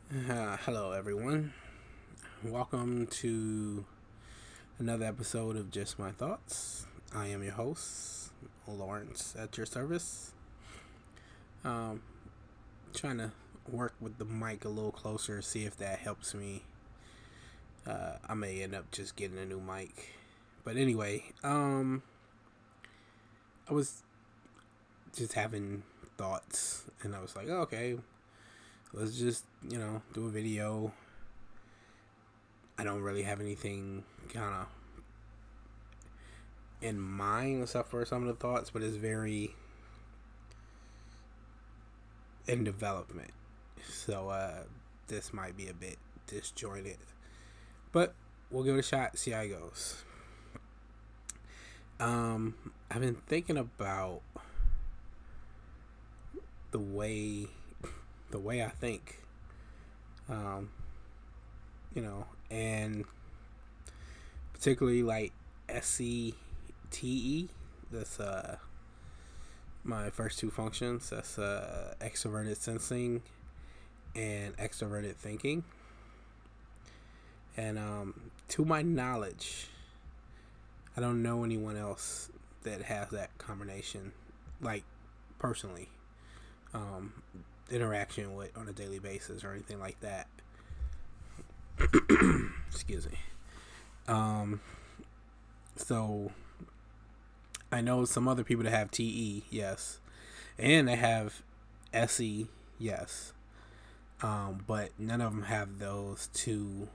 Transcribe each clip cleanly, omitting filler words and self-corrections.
Hello, everyone. Welcome to another episode of Just My Thoughts. I am your host, Lawrence, at your service. Um, Trying to work with the mic a little closer, see if that helps me. I may end up just getting a new mic. But anyway, I was just having thoughts, and I was like, okay, let's just, do a video. I don't really have anything kind of in mind except for some of the thoughts, but it's very in development. So this might be a bit disjointed, but we'll give it a shot. See how it goes. I've been thinking about the way I think. Um, and particularly like SCTE. That's my first two functions. That's extroverted sensing and extroverted thinking. And to my knowledge, I don't know anyone else that has that combination, like personally, um, interaction with on a daily basis or anything like that. Excuse me. Um, so I know some other people that have TE, yes, and they have SE, yes, but none of them have those two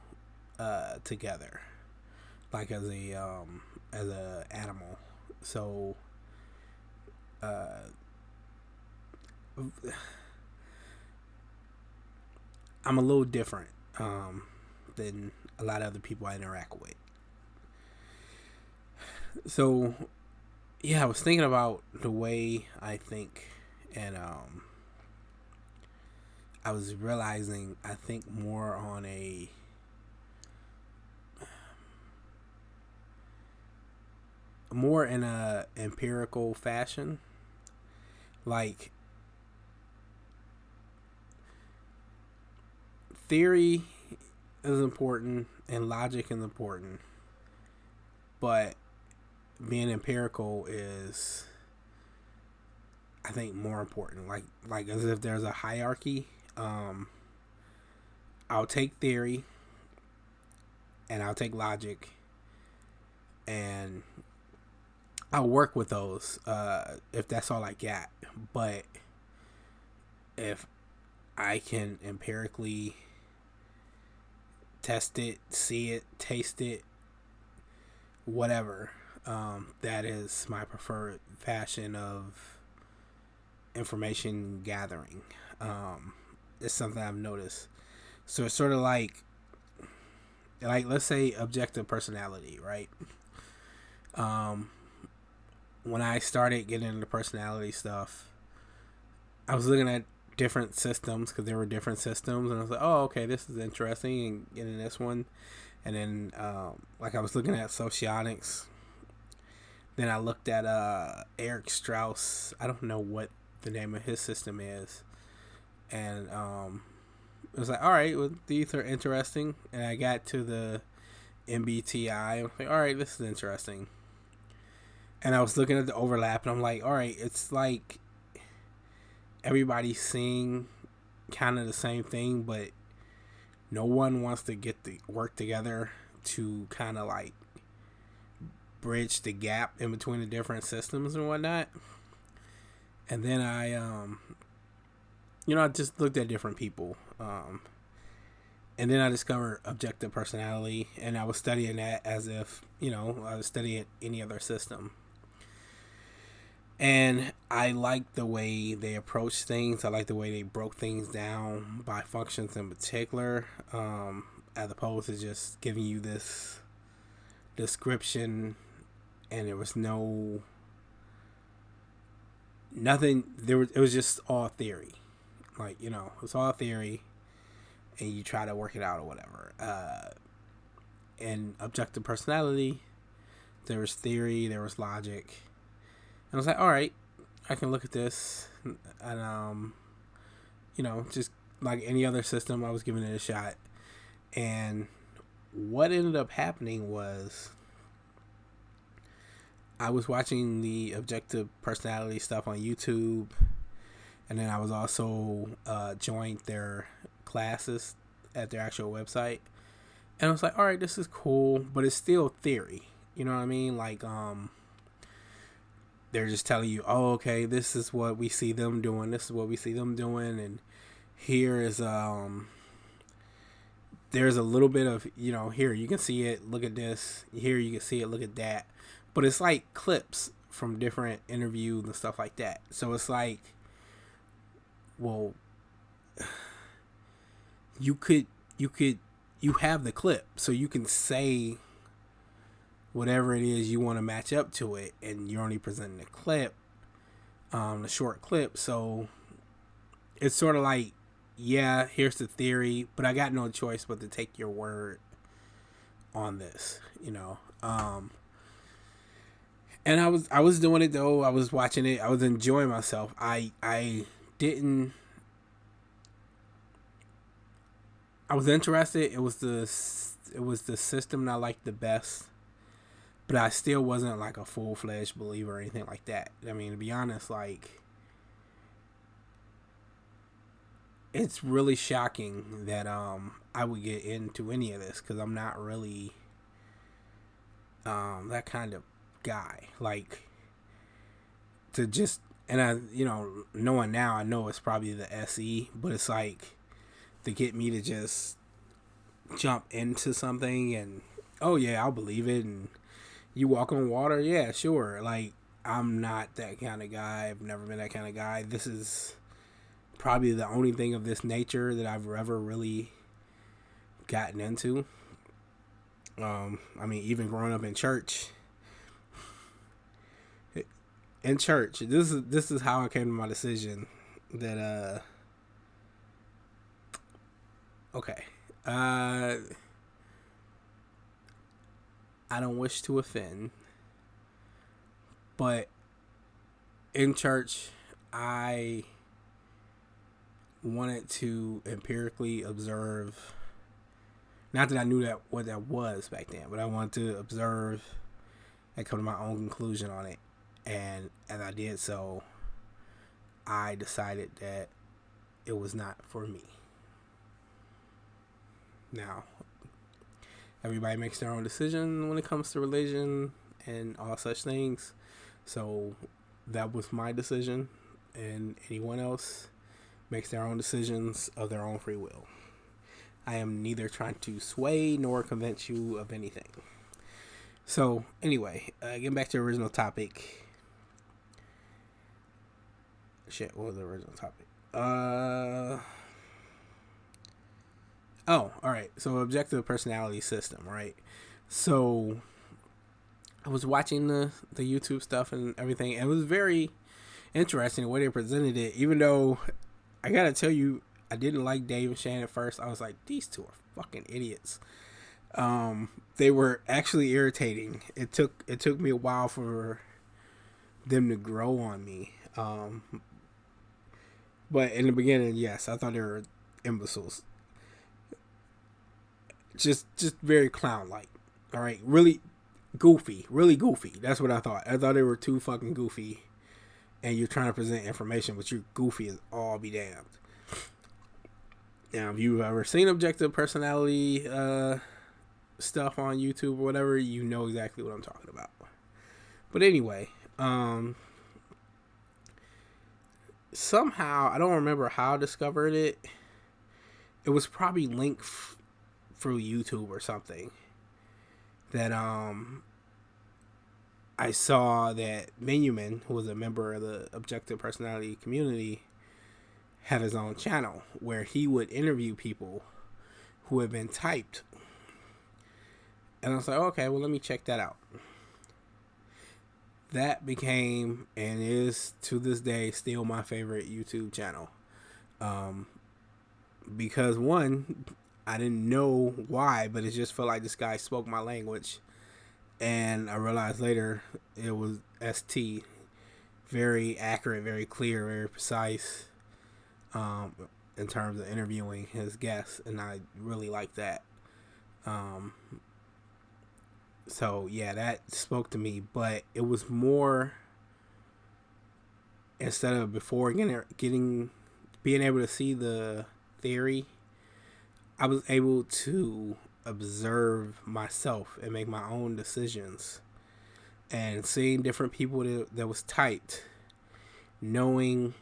together, like as a animal. So I'm a little different than a lot of other people I interact with. So yeah, I was thinking about the way I think, and I was realizing I think more on a more in a empirical fashion. Like theory is important and logic is important, but being empirical is I think more important. Like as if there's a hierarchy. I'll take theory and I'll take logic and I'll work with those if that's all I got. But if I can empirically test it, see it, taste it, whatever, that is my preferred fashion of information gathering. It's something I've noticed. So it's sort of like let's say objective personality, right? Um, when I started getting into personality stuff, I was looking at different systems because there were different systems, and I was like, oh, okay, this is interesting, and getting this one, and then like I was looking at socionics. Then I looked at Eric Strauss. I don't know what the name of his system is, and it was like, all right, well, these are interesting. And I got to the MBTI. I was like, all right, this is interesting. And I was looking at the overlap, and I'm like, all right, it's like everybody's seeing kind of the same thing, but no one wants to get the work together to kind of like bridge the gap in between the different systems and whatnot. And then I just looked at different people. And then I discovered objective personality, and I was studying that as if, I was studying any other system. And I like the way they approach things. I like the way they broke things down by functions in particular, as opposed to just giving you this description and there was nothing. It was just all theory. Like, it was all theory, and you try to work it out or whatever. And objective personality, there was theory, there was logic, and I was like, all right, I can look at this and just like any other system, I was giving it a shot. And what ended up happening was I was watching the objective personality stuff on YouTube, and then I was also joined their classes at their actual website. And I was like, all right, this is cool, but it's still theory. You know what I mean? Like, they're just telling you, oh, okay, this is what we see them doing. This is what we see them doing. And here is, there's a little bit of, here, you can see it. Look at this. Here, you can see it. Look at that. But it's like clips from different interviews and stuff like that. So it's like, well, you have the clip, so you can say whatever it is you want to match up to it, and you're only presenting the clip, the short clip. So it's sort of like, yeah, here's the theory, but I got no choice but to take your word on this, and I was doing it though. I was watching it. I was enjoying myself. I was interested. It was the system that I liked the best, but I still wasn't like a full-fledged believer or anything like that. I mean, to be honest, like, it's really shocking that I would get into any of this, because I'm not really that kind of guy. Like, to just, and I, knowing now, I know it's probably the SE, but it's like, to get me to just jump into something and, oh yeah, I'll believe it, and you walk on water, yeah, sure. Like, I'm not that kind of guy. I've never been that kind of guy. This is probably the only thing of this nature that I've ever really gotten into. I mean, even growing up in church. This is how I came to my decision that okay. I don't wish to offend, but in church, I wanted to empirically observe. Not that I knew that what that was back then, but I wanted to observe and come to my own conclusion on it. And as I did so, I decided that it was not for me. Now, everybody makes their own decision when it comes to religion and all such things. So that was my decision, and anyone else makes their own decisions of their own free will. I am neither trying to sway nor convince you of anything. So anyway, getting back to the original topic. Shit, what was the original topic? Oh, all right. So objective personality system, right? So I was watching the YouTube stuff and everything, and it was very interesting the way they presented it. Even though I gotta tell you, I didn't like Dave and Shane at first. I was like, these two are fucking idiots. They were actually irritating. It took me a while for them to grow on me. But in the beginning, yes, I thought they were imbeciles. Just very clown-like. All right, really goofy. That's what I thought. I thought they were too fucking goofy. And you're trying to present information, but you're goofy as all be damned. Now, if you've ever seen objective personality stuff on YouTube or whatever, you know exactly what I'm talking about. But anyway, somehow, I don't remember how I discovered it. It was probably linked through YouTube or something. That I saw that Menuman, who was a member of the objective personality community, had his own channel where he would interview people who had been typed. And I was like, okay, well, let me check that out. That became, and is to this day, still my favorite YouTube channel. Because one, I didn't know why, but it just felt like this guy spoke my language. And I realized later it was ST. Very accurate, very clear, very precise. in terms of interviewing his guests, and I really like that. Um, so yeah, that spoke to me, but it was more, instead of before getting being able to see the theory, I was able to observe myself and make my own decisions, and seeing different people that was typed, knowing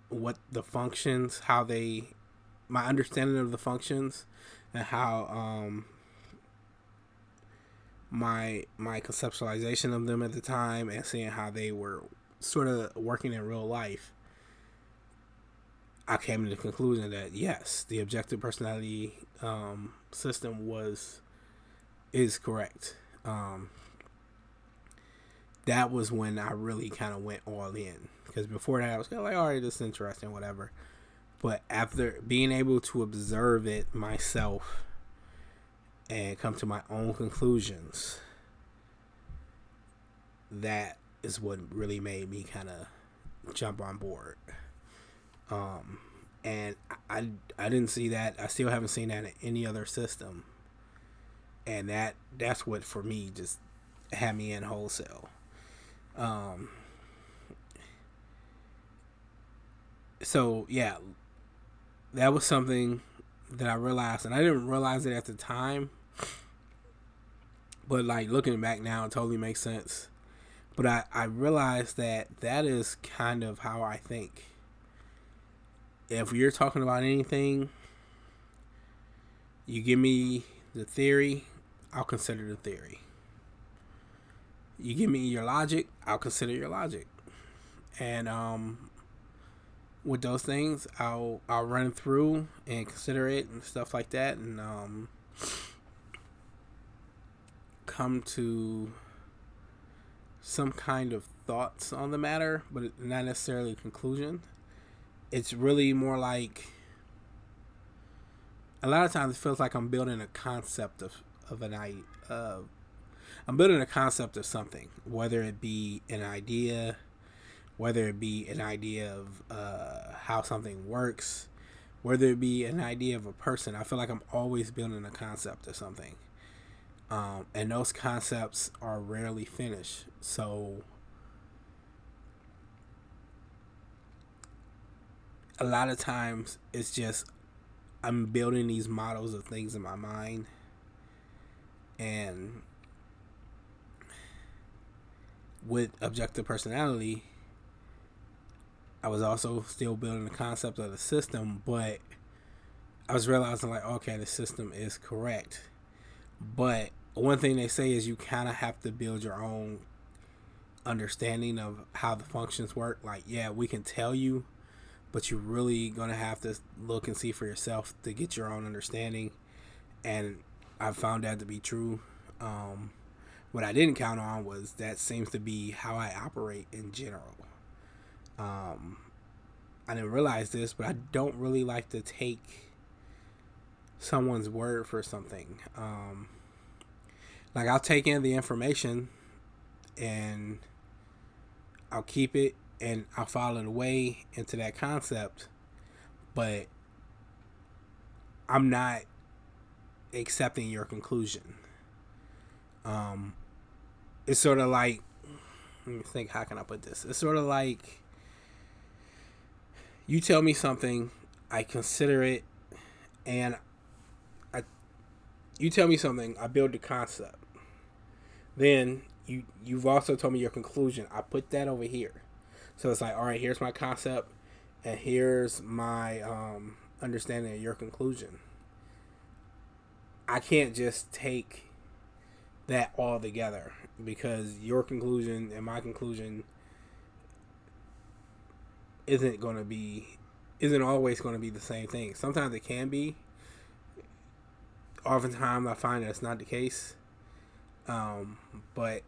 what the functions, how they, my understanding of the functions, and how my conceptualization of them at the time, and seeing how they were sort of working in real life, I came to the conclusion that yes, the objective personality system is correct. That was when I really kind of went all in, because before that I was kind of like, all right, this is interesting, whatever. But after being able to observe it myself and come to my own conclusions, that is what really made me kind of jump on board. And I didn't see that. I still haven't seen that in any other system, and that's what for me just had me in wholesale. So yeah, that was something that I realized, and I didn't realize it at the time, but like looking back now, it totally makes sense. But I realized that is kind of how I think. If you're talking about anything, you give me the theory, I'll consider the theory. You give me your logic, I'll consider your logic. And with those things, I'll run through and consider it and stuff like that, and come to some kind of thoughts on the matter, but not necessarily a conclusion. It's really more like, a lot of times it feels like I'm building a concept of an idea. I'm building a concept of something, whether it be an idea, whether it be an idea of how something works, whether it be an idea of a person. I feel like I'm always building a concept of something. And those concepts are rarely finished. So a lot of times it's just, I'm building these models of things in my mind, and with objective personality, I was also still building the concept of the system, but I was realizing like, okay, the system is correct. But one thing they say is you kind of have to build your own understanding of how the functions work. Like, yeah, we can tell you, but you're really going to have to look and see for yourself to get your own understanding. And I found that to be true. What I didn't count on was that seems to be how I operate in general. I didn't realize this, but I don't really like to take someone's word for something. Like, I'll take in the information and I'll keep it and I'll follow it away into that concept, but I'm not accepting your conclusion. It's sort of like, let me think, how can I put this? It's sort of like, you tell me something, I consider it, and you tell me something, I build the concept. Then you've also told me your conclusion. I put that over here. So it's like, all right, here's my concept, and here's my understanding of your conclusion. I can't just take that all together, because your conclusion and my conclusion isn't always going to be the same thing. Sometimes it can be. Oftentimes I find that it's not the case. But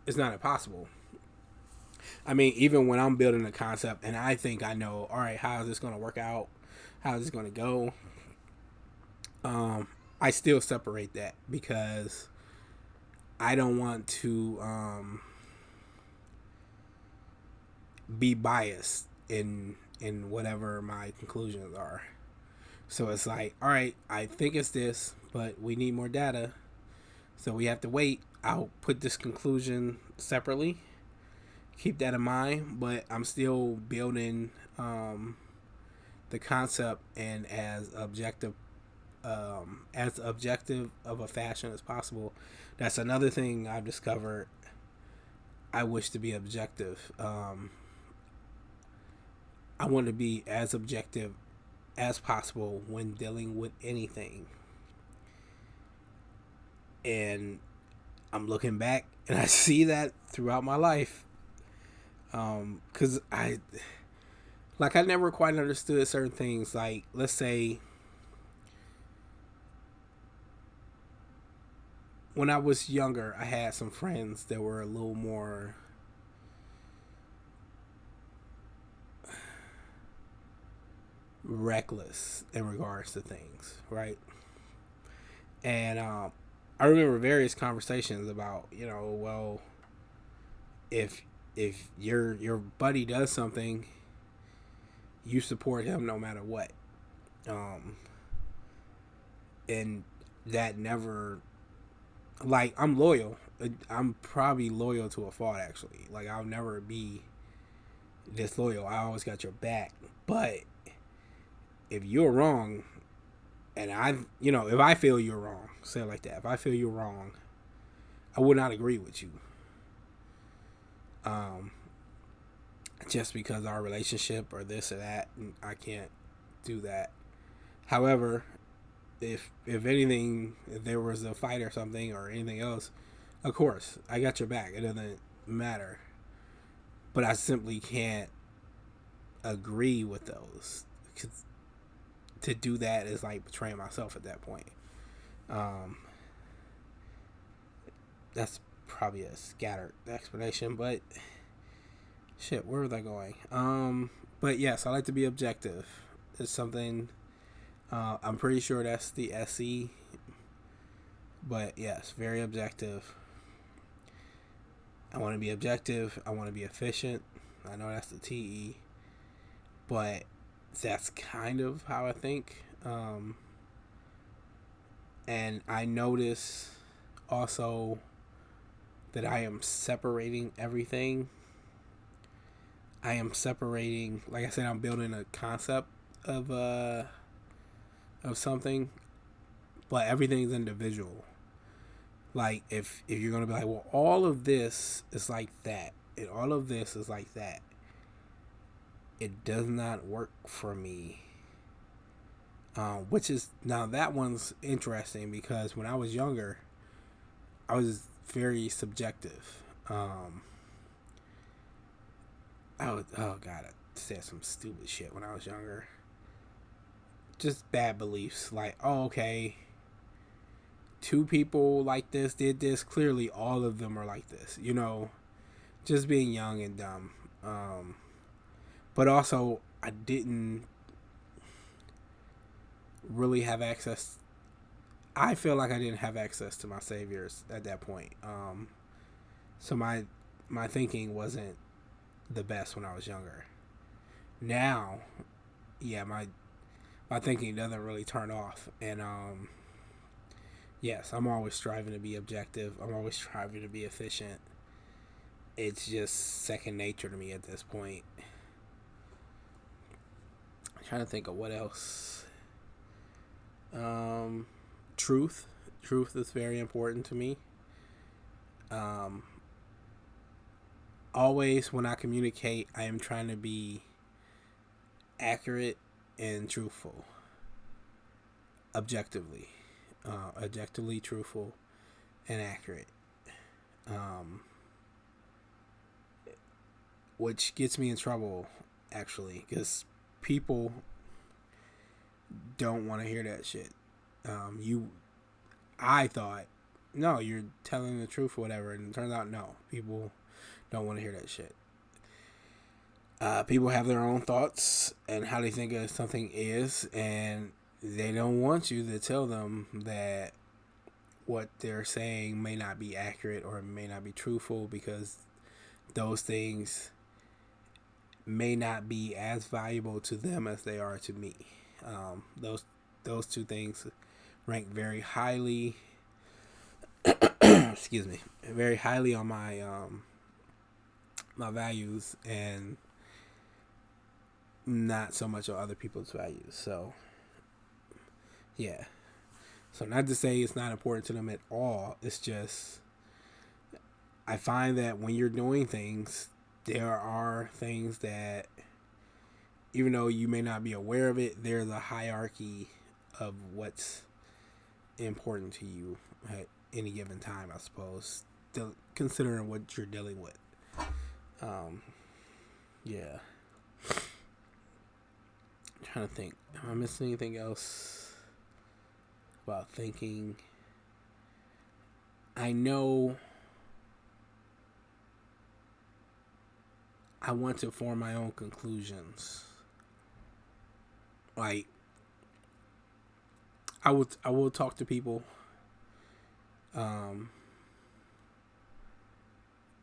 it's not impossible. I mean, even when I'm building a concept and I think I know, all right, how is this going to work out? How is this going to go? I still separate that, because I don't want to be biased in in whatever my conclusions are. So it's like, all right, I think it's this, but we need more data. So we have to wait. I'll put this conclusion separately. Keep that in mind, but I'm still building the concept and as objective of a fashion as possible. That's another thing I've discovered. I wish to be objective. I want to be as objective as possible when dealing with anything. And I'm looking back and I see that throughout my life. Because I never quite understood certain things. Like, let's say when I was younger, I had some friends that were a little more reckless in regards to things, right? And I remember various conversations about, well, if your buddy does something, you support him no matter what. And that never, like, I'm loyal. I'm probably loyal to a fault, actually. Like, I'll never be disloyal. I always got your back. But if you're wrong, and if I feel you're wrong, say it like that. If I feel you're wrong, I would not agree with you. Just because our relationship or this or that, I can't do that. However, if anything, if there was a fight or something or anything else, of course, I got your back. It doesn't matter. But I simply can't agree with those. Cause to do that is like betraying myself at that point. That's probably a scattered explanation, but shit, where was I going? But yes, I like to be objective. It's something. I'm pretty sure that's the SE, but yes, very objective. I want to be objective. I want to be efficient. I know that's the TE, but that's kind of how I think. And I notice also that I am separating everything. I am separating, like I said, I'm building a concept of something, but everything's individual. Like, if you're gonna be like, well, all of this is like that, and all of this is like that, it does not work for me. Which is, now that one's interesting because when I was younger, I was very subjective. Oh god, I said some stupid shit when I was younger. Just bad beliefs, like, oh, okay, two people like this did this, clearly all of them are like this, just being young and dumb. But also, I didn't really have access. I feel like I didn't have access to my saviors at that point. So my thinking wasn't the best when I was younger. Now, yeah, my thinking doesn't really turn off, and yes, I'm always striving to be objective. I'm always striving to be efficient. It's just second nature to me at this point. I'm trying to think of what else. Truth is very important to me. Always when I communicate, I am trying to be accurate and truthful, objectively truthful and accurate, which gets me in trouble, actually, because people don't want to hear that shit. I thought, no, you're telling the truth or whatever, and it turns out, no, people don't want to hear that shit. People have their own thoughts and how they think of something is, and they don't want you to tell them that what they're saying may not be accurate or may not be truthful, because those things may not be as valuable to them as they are to me. Those two things rank very highly. Excuse me, very highly on my values, and not so much on other people's values. So yeah. So not to say it's not important to them at all. It's just I find that when you're doing things, there are things that, even though you may not be aware of it, there's a hierarchy of what's important to you at any given time, I suppose, considering what you're dealing with. Yeah. I'm trying to think. Am I missing anything else about thinking? I know I want to form my own conclusions. Like, I will talk to people.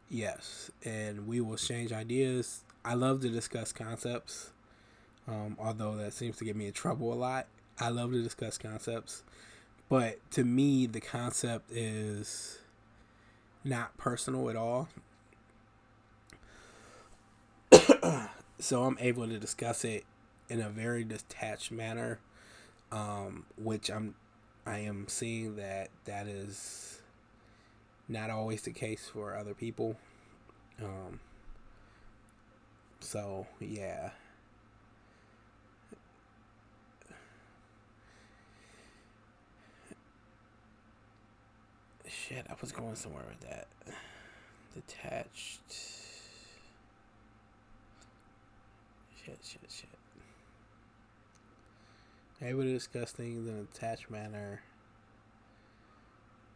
Yes, and we will exchange ideas. I love to discuss concepts. Although that seems to get me in trouble a lot. I love to discuss concepts. But to me, the concept is not personal at all. So I'm able to discuss it in a very detached manner, which I am seeing that is not always the case for other people. So yeah. Shit, I was going somewhere with that. Detached. Shit. Able to discuss things in a detached manner.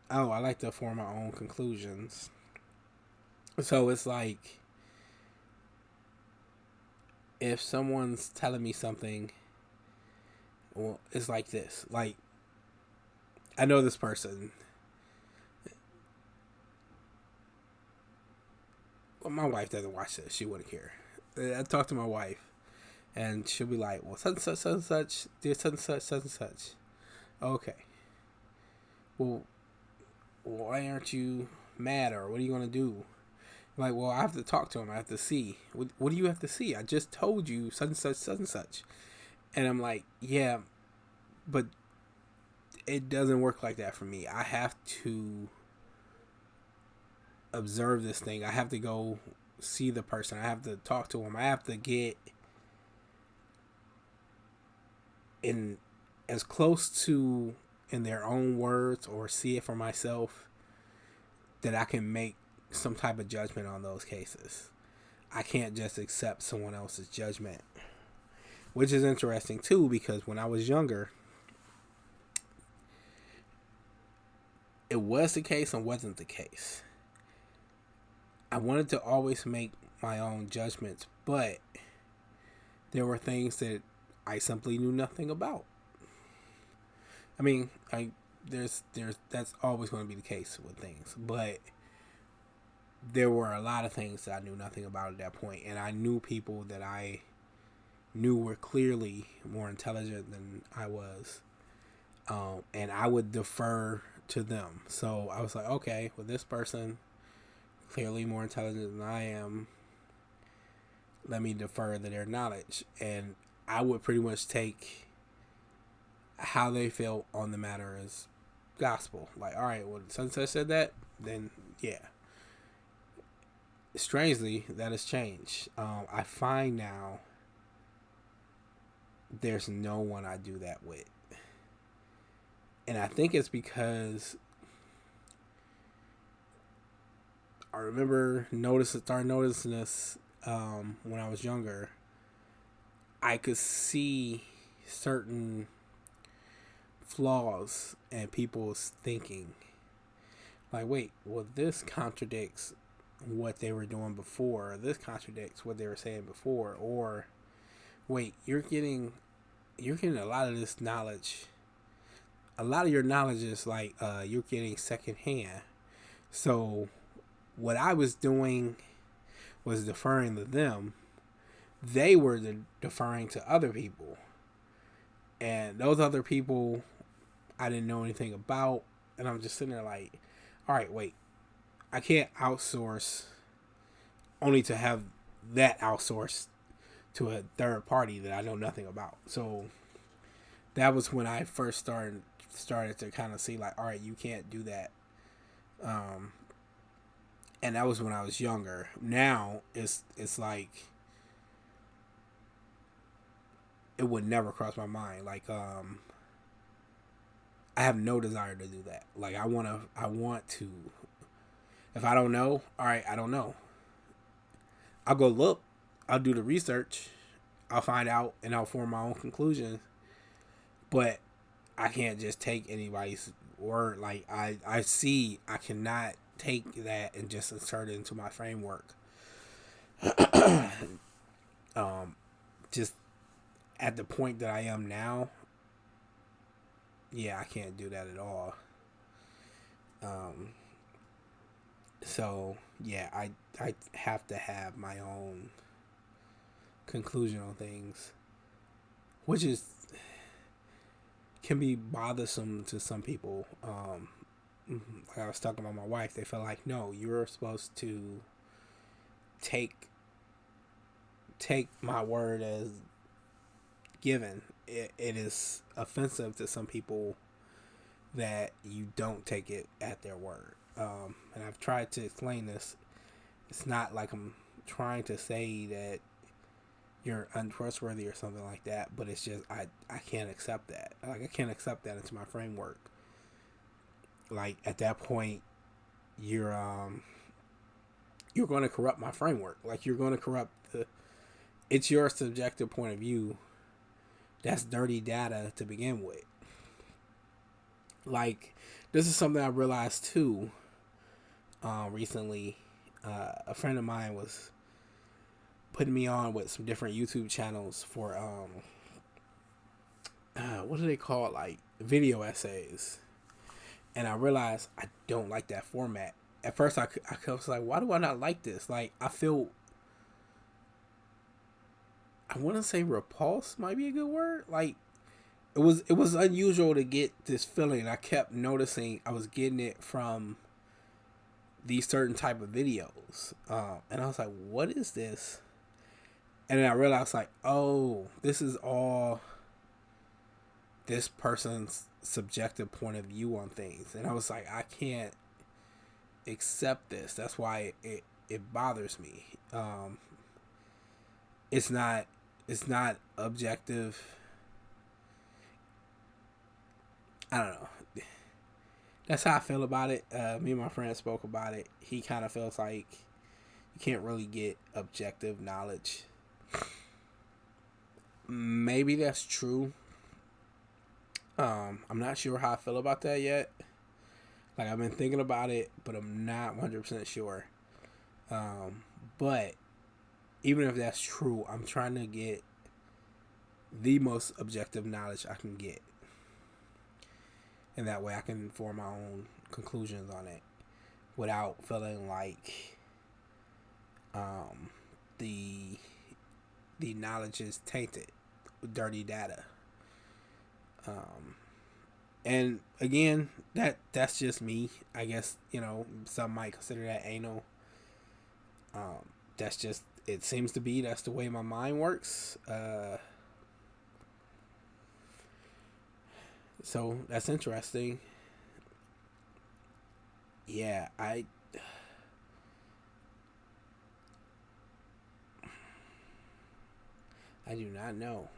Oh, I like to form my own conclusions. So it's like, if someone's telling me something, well, it's like this. Like, I know this person. Well, my wife doesn't watch this. She wouldn't care. I talk to my wife, and she'll be like, well, such and such, did such and such. Okay. Well, why aren't you mad, or what are you going to do? I'm like, well, I have to talk to him. I have to see. What do you have to see? I just told you such and such, such and such. And I'm like, yeah, but it doesn't work like that for me. I have to observe this thing. I have to go see the person. I have to talk to him. I have to get in as close to, in their own words, or see it for myself, that I can make some type of judgment on those cases. I can't just accept someone else's judgment, which is interesting too, because when I was younger, it was the case and wasn't the case. I wanted to always make my own judgments, but there were things that I simply knew nothing about. I mean, there's that's always going to be the case with things, but there were a lot of things that I knew nothing about at that point, and I knew people that I knew were clearly more intelligent than I was, and I would defer to them. So I was like, okay, well, this person clearly more intelligent than I am, let me defer to their knowledge. And I would pretty much take how they feel on the matter as gospel. Like, all right, well, Sunset said that, then yeah. Strangely, that has changed. I find now there's no one I do that with. And I think it's because I remember starting noticing this when I was younger. I could see certain flaws in people's thinking. Like, wait, well, this contradicts what they were doing before. Or this contradicts what they were saying before. Or, wait, you're getting a lot of this knowledge. A lot of your knowledge is like you're getting secondhand. So what I was doing was deferring to them, they were deferring to other people, and those other people I didn't know anything about, and I'm just sitting there like, all right, wait, I can't outsource only to have that outsourced to a third party that I know nothing about. So that was when I first started to kind of see like, all right, you can't do that. And that was when I was younger. Now it's like it would never cross my mind. Like I have no desire to do that. Like I want to. If I don't know, all right, I don't know. I'll go look. I'll do the research. I'll find out and I'll form my own conclusions. But I can't just take anybody's word. Like I see I cannot take that and just insert it into my framework. Just at the point that I am now, yeah, I can't do that at all. So yeah, I have to have my own conclusion on things, which is can be bothersome to some people. Like I was talking about my wife, they felt like, no, you're supposed to take my word as given. It is offensive to some people that you don't take it at their word. And I've tried to explain this. It's not like I'm trying to say that you're untrustworthy or something like that, but it's just I can't accept that. Like I can't accept that into my framework. Like at that point, you're going to corrupt my framework. Like you're going to corrupt the. It's your subjective point of view. That's dirty data to begin with. Like this is something I realized too. Recently, a friend of mine was putting me on with some different YouTube channels for what do they call it? Like video essays. And I realized I don't like that format. At first, I was like, why do I not like this? Like, I feel, I want to say repulsed might be a good word. Like, it was unusual to get this feeling. I kept noticing I was getting it from these certain type of videos. And I was like, what is this? And then I realized, like, oh, this is all this person's subjective point of view on things. And I was like, I can't accept this. That's why it bothers me. It's not objective. I don't know. That's how I feel about it. Me and my friend spoke about it. He kind of feels like you can't really get objective knowledge. Maybe that's true. I'm not sure how I feel about that yet. Like I've been thinking about it, but I'm not 100% sure. But even if that's true, I'm trying to get the most objective knowledge I can get. And that way I can form my own conclusions on it without feeling like the knowledge is tainted with dirty data. And again, that's just me. I guess, some might consider that anal. That's just, it seems to be, that's the way my mind works. So that's interesting. Yeah, I do not know.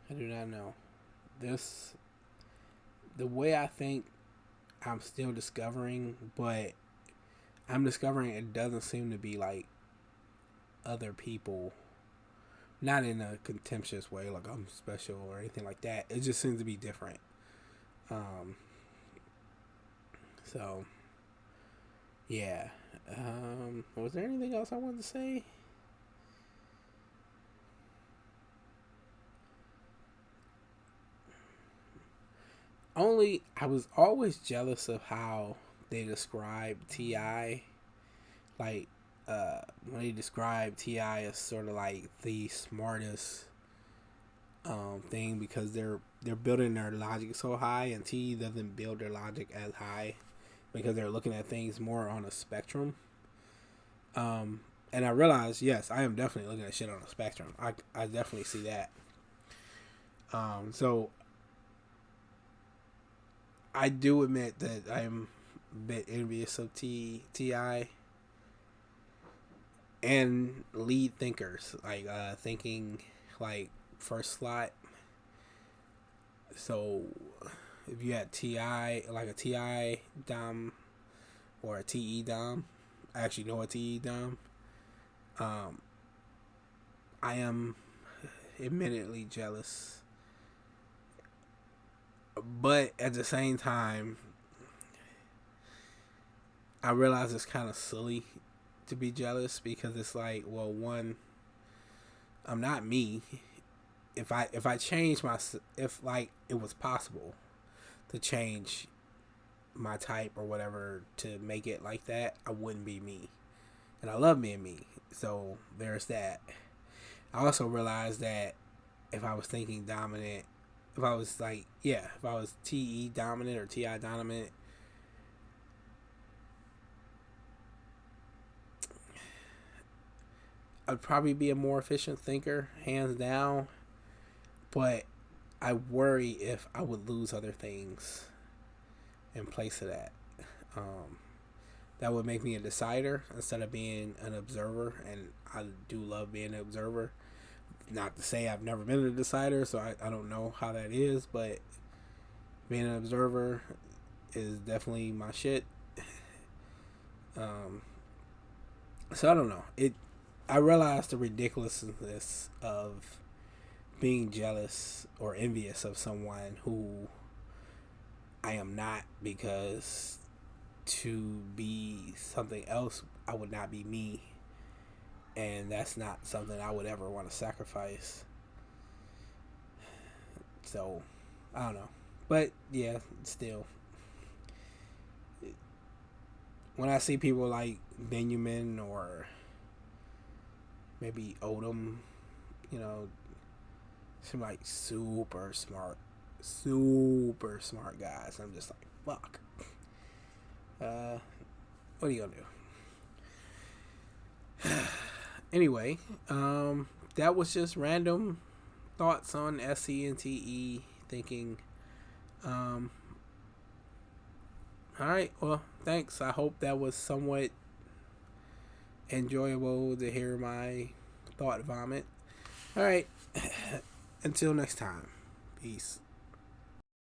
I do not know. This, the way I think, I'm still discovering, but I'm discovering it doesn't seem to be like other people. Not in a contemptuous way, like I'm special or anything like that. It just seems to be different. So, yeah. Was there anything else I wanted to say? Only, I was always jealous of how they describe T.I. Like, when he described Ti as sort of like the smartest thing because they're building their logic so high, and T doesn't build their logic as high because they're looking at things more on a spectrum. And I realized, yes, I am definitely looking at shit on a spectrum. I definitely see that. So I do admit that I am a bit envious of Ti and lead thinkers, like thinking like first slot. So if you had Ti, like a Ti Dom or a Te Dom, I actually know a Te Dom. I am admittedly jealous, but at the same time, I realize it's kind of silly to be jealous because it's like, well, one, I'm not me. If I change my, if like it was possible to change my type or whatever to make it like that, I wouldn't be me. And I love being me. So there's that. I also realized that if I was thinking dominant, if I was like, yeah, if I was TE dominant or TI dominant, I'd probably be a more efficient thinker, hands down. But I worry if I would lose other things in place of that. Um, that would make me a decider instead of being an observer, and I do love being an observer. Not to say I've never been a decider, so I don't know how that is, but being an observer is definitely my shit. Um, so I don't know. I realized the ridiculousness of being jealous or envious of someone who I am not, because to be something else, I would not be me, and that's not something I would ever want to sacrifice. So I don't know, but yeah, still, when I see people like Benjamin or maybe Odom, you know, some like super smart guys, I'm just like, fuck. What are you gonna do? Anyway, that was just random thoughts on SE and TE thinking. All right, well, thanks. I hope that was somewhat enjoyable to hear my thought vomit. All right, until next time, peace.